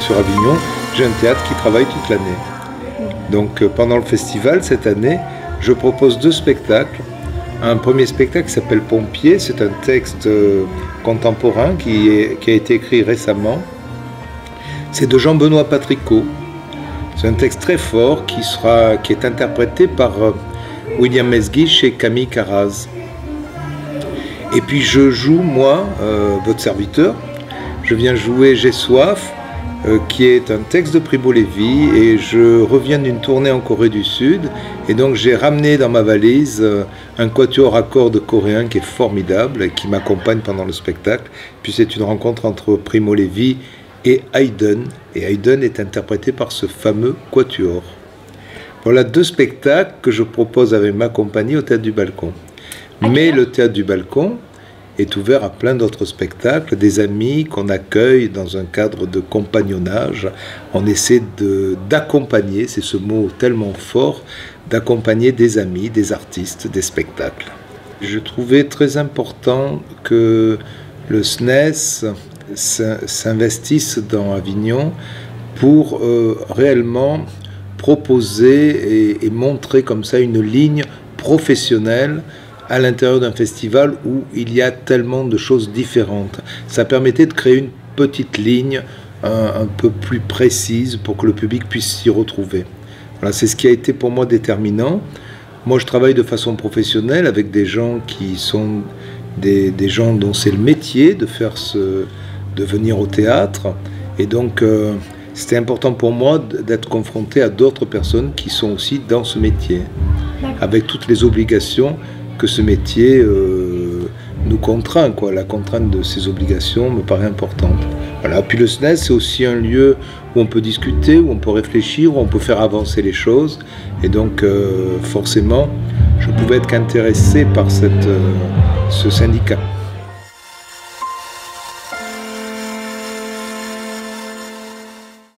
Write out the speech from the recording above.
sur Avignon, j'ai un théâtre qui travaille toute l'année. Donc pendant le festival, cette année, je propose 2 spectacles. Un premier spectacle qui s'appelle Pompier, c'est un texte contemporain qui a été écrit récemment. C'est de Jean-Benoît Patricot. C'est un texte très fort qui est interprété par William Mesguich et Camille Carraz. Et puis je joue, moi, votre serviteur, je viens jouer J'ai soif, qui est un texte de Primo Levi, et je reviens d'une tournée en Corée du Sud, et donc j'ai ramené dans ma valise un quatuor à cordes coréen qui est formidable, et qui m'accompagne pendant le spectacle. Puis c'est une rencontre entre Primo Levi et Haydn est interprété par ce fameux quatuor. Voilà 2 spectacles que je propose avec ma compagnie au Théâtre du Balcon. Mais le Théâtre du Balcon est ouvert à plein d'autres spectacles, des amis qu'on accueille dans un cadre de compagnonnage. On essaie d'accompagner, c'est ce mot tellement fort, d'accompagner des amis, des artistes, des spectacles. Je trouvais très important que le SNES s'investisse dans Avignon pour réellement proposer et montrer comme ça une ligne professionnelle à l'intérieur d'un festival où il y a tellement de choses différentes. Ça permettait de créer une petite ligne un peu plus précise pour que le public puisse s'y retrouver. Voilà, c'est ce qui a été pour moi déterminant. Moi, je travaille de façon professionnelle avec des gens qui sont des gens dont c'est le métier de venir au théâtre. Et donc, c'était important pour moi d'être confronté à d'autres personnes qui sont aussi dans ce métier, avec toutes les obligations que ce métier nous contraint, quoi. La contrainte de ces obligations me paraît importante. Voilà. Puis le SNES, c'est aussi un lieu où on peut discuter, où on peut réfléchir, où on peut faire avancer les choses. Et donc, forcément, je pouvais être qu'intéressé par ce syndicat.